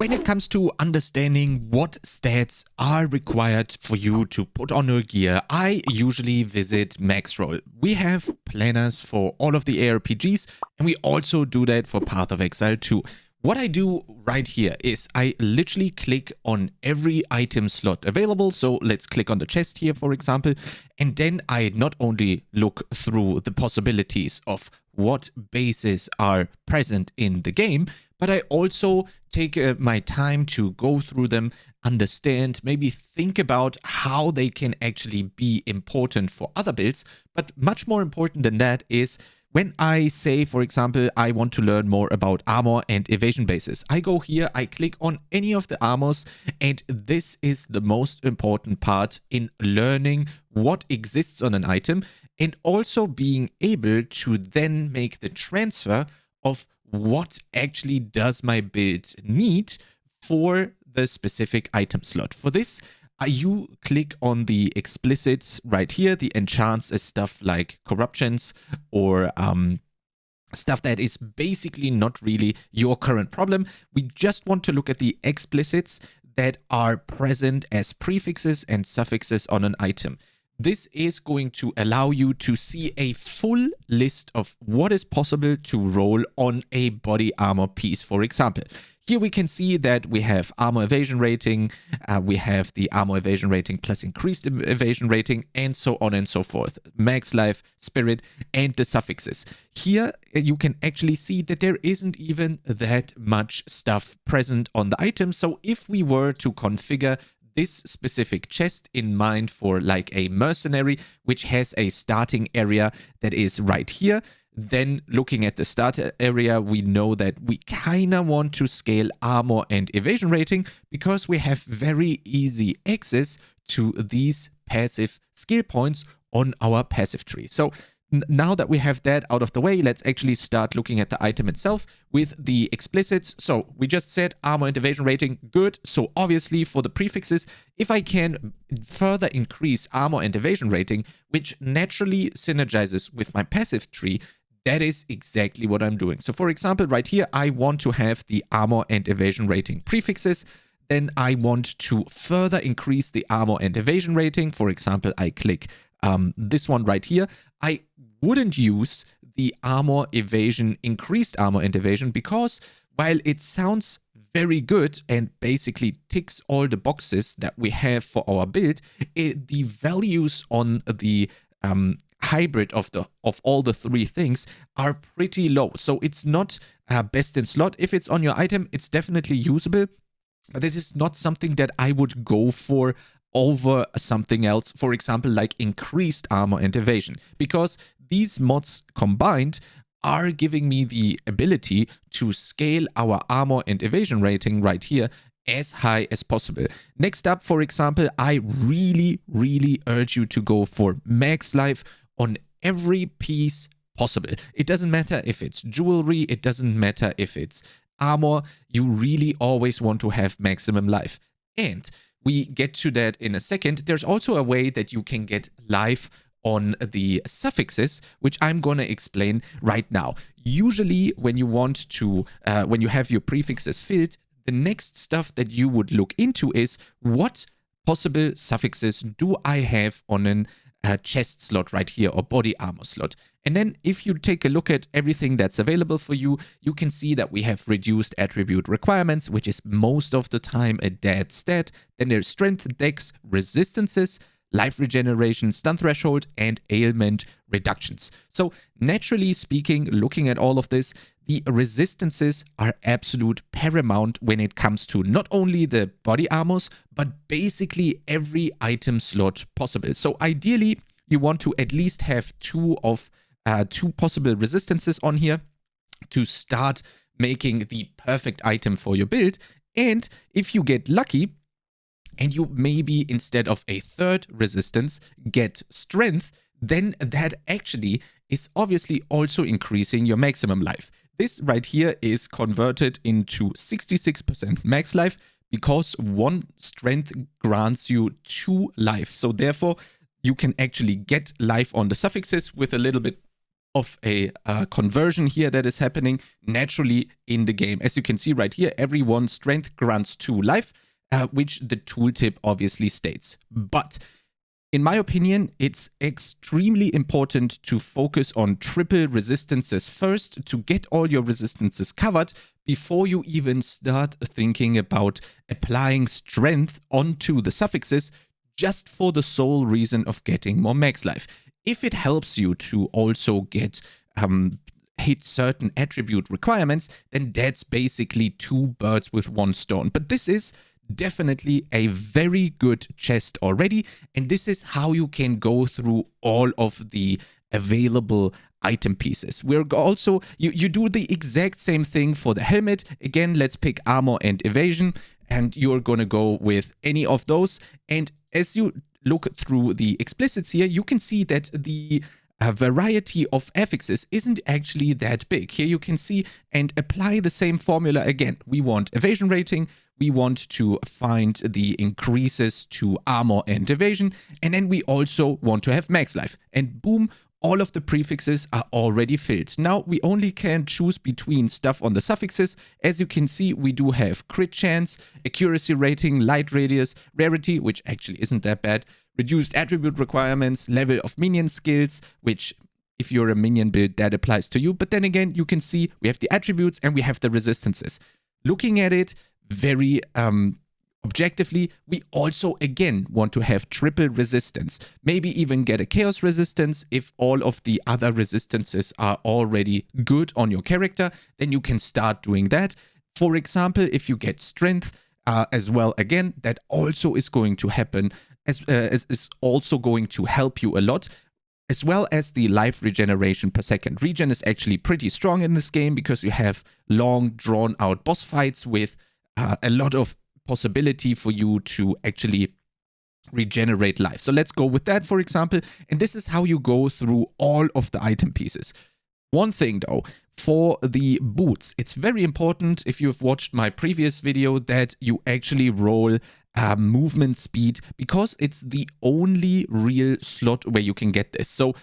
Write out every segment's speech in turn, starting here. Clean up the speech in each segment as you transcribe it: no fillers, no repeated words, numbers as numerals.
when it comes to understanding what stats are required for you to put on your gear, I usually visit Maxroll. We have planners for all of the ARPGs, and we also do that for Path of Exile too. What I do right here is I literally click on every item slot available. So let's click on the chest here, for example, and then I not only look through the possibilities of what bases are present in the game, but I also take my time to go through them, understand, maybe think about how they can actually be important for other builds. But much more important than that is when I say, for example, I want to learn more about armor and evasion bases, I go here, I click on any of the armors, and this is the most important part in learning what exists on an item and also being able to then make the transfer of what actually does my build need for the specific item slot. For this, you click on the explicits right here. The enchants is stuff like corruptions or stuff that is basically not really your current problem. We just want to look at the explicits that are present as prefixes and suffixes on an item. This is going to allow you to see a full list of what is possible to roll on a body armor piece, for example. Here we can see that we have armor evasion rating, we have the armor evasion rating plus increased evasion rating, and so on and so forth. Max life, spirit, and the suffixes. Here you can actually see that there isn't even that much stuff present on the item. So if we were to configure this specific chest in mind for like a mercenary, which has a starting area that is right here, then looking at the starter area, we know that we kind of want to scale armor and evasion rating because we have very easy access to these passive skill points on our passive tree. So now that we have that out of the way, let's actually start looking at the item itself with the explicits. So we just said armor and evasion rating, good. So obviously for the prefixes, if I can further increase armor and evasion rating, which naturally synergizes with my passive tree, that is exactly what I'm doing. So for example, right here, I want to have the armor and evasion rating prefixes. Then I want to further increase the armor and evasion rating. For example, I click this one right here. I wouldn't use the armor evasion, increased armor and evasion, because while it sounds very good and basically ticks all the boxes that we have for our build, the values on the hybrid of all the three things are pretty low. So it's not best in slot. If it's on your item, it's definitely usable, but this is not something that I would go for over something else, for example, like increased armor and evasion, because these mods combined are giving me the ability to scale our armor and evasion rating right here as high as possible. Next up, for example, I really urge you to go for max life on every piece possible. It doesn't matter if it's jewelry, it doesn't matter if it's armor, you really always want to have maximum life. And we get to that in a second. There's also a way that you can get life on the suffixes, which I'm going to explain right now. Usually when you want to, when you have your prefixes filled, the next stuff that you would look into is what possible suffixes do I have on an chest slot right here or body armor slot. And then if you take a look at everything that's available for you, you can see that we have reduced attribute requirements, which is most of the time a dead stat. Then there's strength, dex, resistances, life regeneration, stun threshold, and ailment reductions. So naturally speaking, looking at all of this, the resistances are absolute paramount when it comes to not only the body armors, but basically every item slot possible. So ideally, you want to at least have two possible resistances on here to start making the perfect item for your build. And if you get lucky, and you maybe instead of a third resistance get strength, then that actually is obviously also increasing your maximum life. This right here is converted into 66% max life because one strength grants you 2 life. So therefore, you can actually get life on the suffixes with a little bit of a conversion here that is happening naturally in the game. As you can see right here, every 1 strength grants 2 life, which the tooltip obviously states. But in my opinion, it's extremely important to focus on triple resistances first to get all your resistances covered before you even start thinking about applying strength onto the suffixes just for the sole reason of getting more max life. If it helps you to also get hit certain attribute requirements, then that's basically 2 birds with 1 stone. But this is definitely a very good chest already, and this is how you can go through all of the available item pieces. We're also, you do the exact same thing for the helmet. Again, let's pick armor and evasion, and you're gonna go with any of those. And as you look through the explicits here, you can see that the variety of affixes isn't actually that big. Here you can see and apply the same formula again. We want evasion rating, we want to find the increases to armor and evasion, and then we also want to have max life. And boom, all of the prefixes are already filled. Now we only can choose between stuff on the suffixes. As you can see, we do have crit chance, accuracy rating, light radius, rarity, which actually isn't that bad, reduced attribute requirements, level of minion skills, which if you're a minion build, that applies to you. But then again, you can see we have the attributes and we have the resistances. Looking at it very objectively, we also again want to have triple resistance, maybe even get a chaos resistance. If all of the other resistances are already good on your character, then you can start doing that. For example, if you get strength as well, again, that also is going to happen, is also going to help you a lot, as well as the life regeneration per second. Regen is actually pretty strong in this game because you have long drawn out boss fights with a lot of possibility for you to actually regenerate life. So let's go with that, for example. And this is how you go through all of the item pieces. One thing though, for the boots, it's very important, if you've watched my previous video, that you actually roll movement speed, because it's the only real slot where you can get this. So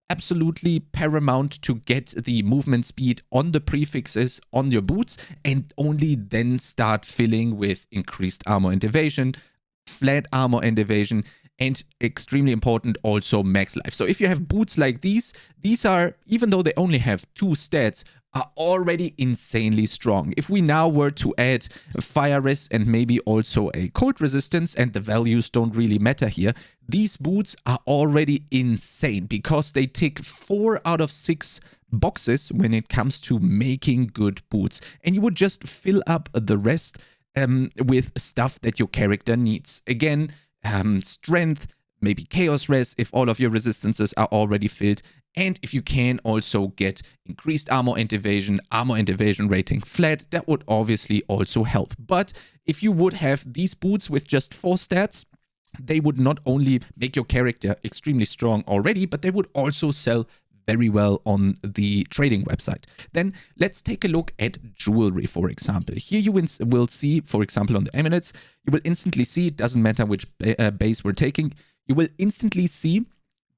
absolutely paramount to get the movement speed on the prefixes on your boots, and only then start filling with increased armor and evasion, flat armor and evasion, and extremely important also max life. So if you have boots like these are, even though they only have 2 stats, are already insanely strong. If we now were to add fire res and maybe also a cold resistance, and the values don't really matter here, these boots are already insane because they tick 4 out of 6 boxes when it comes to making good boots. And you would just fill up the rest with stuff that your character needs. Again, strength, maybe chaos res if all of your resistances are already filled. And if you can also get increased armor and evasion rating flat, that would obviously also help. But if you would have these boots with just 4 stats, they would not only make your character extremely strong already, but they would also sell very well on the trading website. Then let's take a look at jewelry, for example. Here you will see, for example, on the amulets, you will instantly see, it doesn't matter which base we're taking, you will instantly see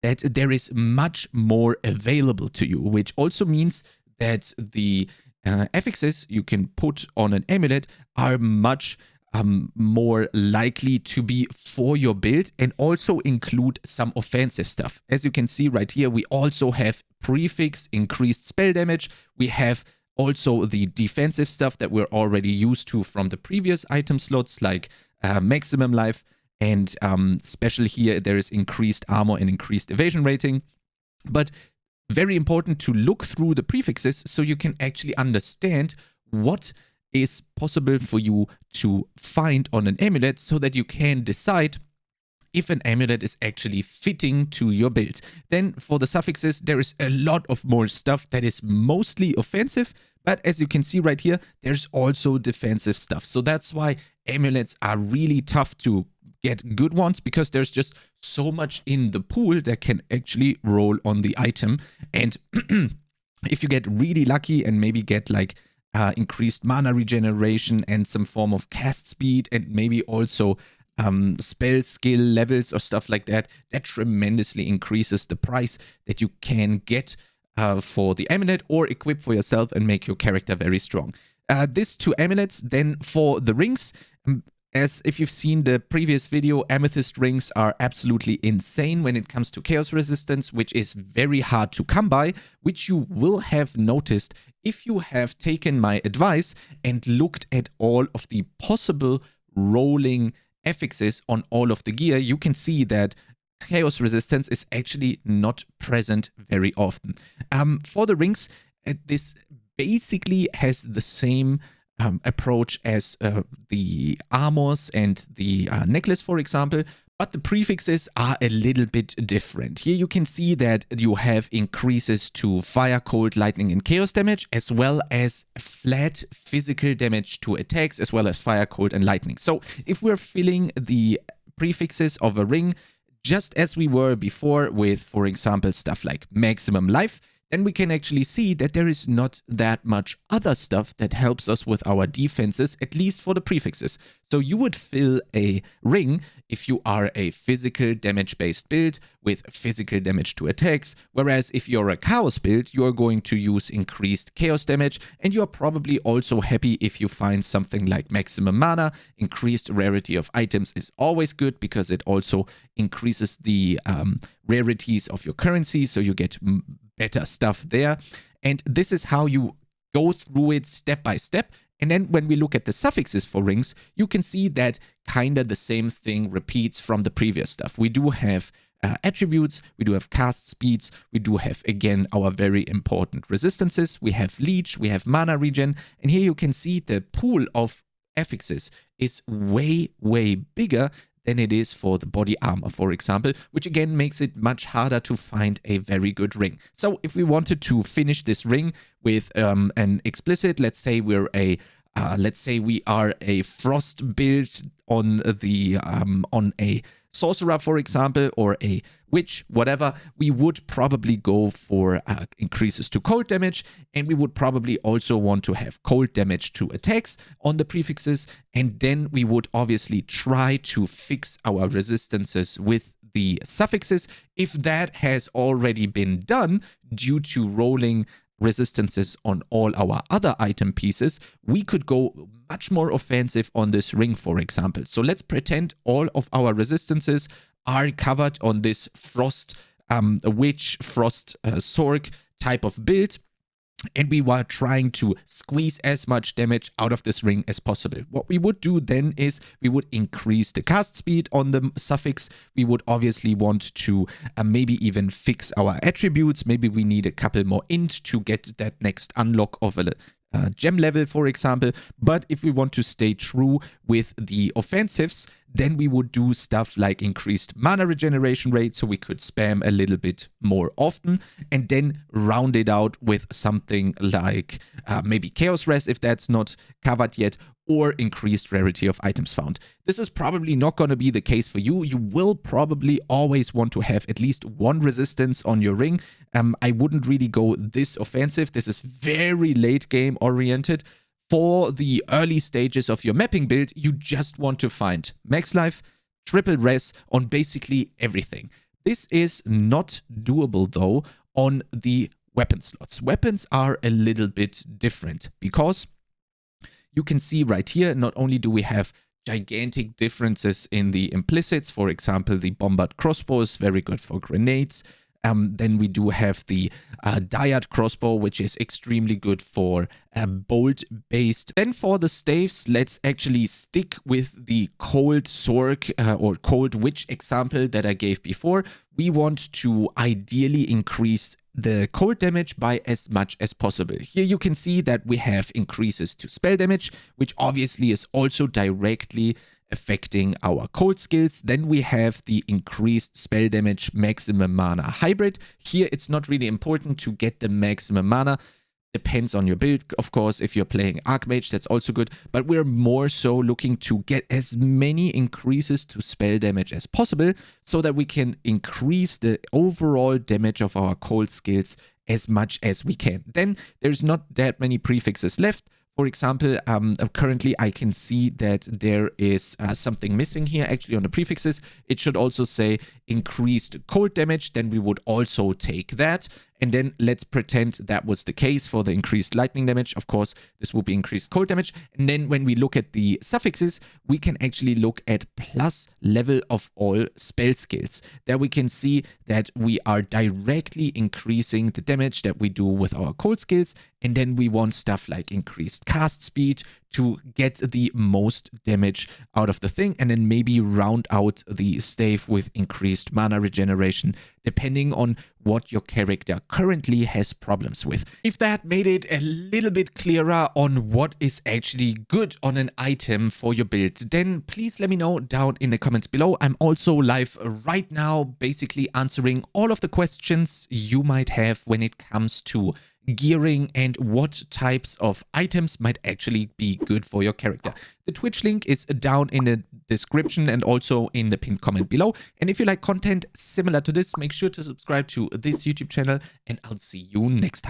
that there is much more available to you, which also means that the affixes you can put on an amulet are much more likely to be for your build, and also include some offensive stuff. As you can see right here, we also have prefix increased spell damage. We have also the defensive stuff that we're already used to from the previous item slots, like maximum life. And special here, there is increased armor and increased evasion rating. But very important to look through the prefixes so you can actually understand what is possible for you to find on an amulet, so that you can decide if an amulet is actually fitting to your build. Then for the suffixes, there is a lot of more stuff that is mostly offensive, but as you can see right here, there's also defensive stuff. So that's why amulets are really tough to get good ones, because there's just so much in the pool that can actually roll on the item. And if you get really lucky and maybe get like increased mana regeneration and some form of cast speed, and maybe also spell skill levels or stuff like that, that tremendously increases the price that you can get for the amulet or equip for yourself and make your character very strong. This to amulets. Then for the rings, as if you've seen the previous video, amethyst rings are absolutely insane when it comes to chaos resistance, which is very hard to come by, which you will have noticed if you have taken my advice and looked at all of the possible rolling affixes on all of the gear. You can see that chaos resistance is actually not present very often. For the rings, this basically has the same approach as the armors and the necklace, for example, but the prefixes are a little bit different. Here you can see that you have increases to fire, cold, lightning, and chaos damage, as well as flat physical damage to attacks, as well as fire, cold, and lightning. So if we're filling the prefixes of a ring just as we were before with, for example, stuff like maximum life, then we can actually see that there is not that much other stuff that helps us with our defenses, at least for the prefixes. So you would fill a ring if you are a physical damage-based build with physical damage to attacks, whereas if you're a chaos build, you're going to use increased chaos damage, and you're probably also happy if you find something like maximum mana. Increased rarity of items is always good because it also increases the rarities of your currency, so you get better stuff there. And this is how you go through it step by step. And then when we look at the suffixes for rings, you can see that kind of the same thing repeats from the previous stuff. We do have attributes, we do have cast speeds, we do have, again, our very important resistances, we have leech, we have mana regen, and here you can see the pool of affixes is way, way bigger than it is for the body armor, for example, which again makes it much harder to find a very good ring. So if we wanted to finish this ring with an explicit, let's say we are a frost build on the on a sorcerer, for example, or a witch, whatever, we would probably go for increases to cold damage, and we would probably also want to have cold damage to attacks on the prefixes, and then we would obviously try to fix our resistances with the suffixes. If that has already been done due to rolling resistances on all our other item pieces, we could go much more offensive on this ring, for example. So let's pretend all of our resistances are covered on this frost witch, frost sork type of build, and we were trying to squeeze as much damage out of this ring as possible. What we would do then is we would increase the cast speed on the suffix. We would obviously want to maybe even fix our attributes. Maybe we need a couple more int to get that next unlock of a gem level, for example. But if we want to stay true with the offensives, then we would do stuff like increased mana regeneration rate, so we could spam a little bit more often, and then round it out with something like maybe Chaos Res if that's not covered yet, or increased rarity of items found. This is probably not going to be the case for you. You will probably always want to have at least one resistance on your ring. I wouldn't really go this offensive. This is very late game oriented. For the early stages of your mapping build, you just want to find max life, triple res on basically everything. This is not doable though on the weapon slots. Weapons are a little bit different because you can see right here, not only do we have gigantic differences in the implicits, for example, the bombard crossbow is very good for grenades. Then we do have the Dyad crossbow, which is extremely good for bolt-based. Then for the staves, let's actually stick with the cold sork or cold witch example that I gave before. We want to ideally increase the cold damage by as much as possible. Here you can see that we have increases to spell damage, which obviously is also directly affecting our cold skills. Then we have the increased spell damage maximum mana hybrid. Here it's not really important to get the maximum mana. Depends on your build, of course. If you're playing Archmage, that's also good. But we're more so looking to get as many increases to spell damage as possible so that we can increase the overall damage of our cold skills as much as we can. Then there's not that many prefixes left. For example, currently I can see that there is something missing here actually on the prefixes. It should also say increased cold damage. Then we would also take that. And then let's pretend that was the case for the increased lightning damage. Of course, this will be increased cold damage. And then when we look at the suffixes, we can actually look at plus level of all spell skills. There we can see that we are directly increasing the damage that we do with our cold skills. And then we want stuff like increased cast speed to get the most damage out of the thing, and then maybe round out the stave with increased mana regeneration, depending on what your character currently has problems with. If that made it a little bit clearer on what is actually good on an item for your build, then please let me know down in the comments below. I'm also live right now, basically answering all of the questions you might have when it comes to gearing and what types of items might actually be good for your character. The Twitch link is down in the description and also in the pinned comment below. And if you like content similar to this, make sure to subscribe to this YouTube channel, and I'll see you next time.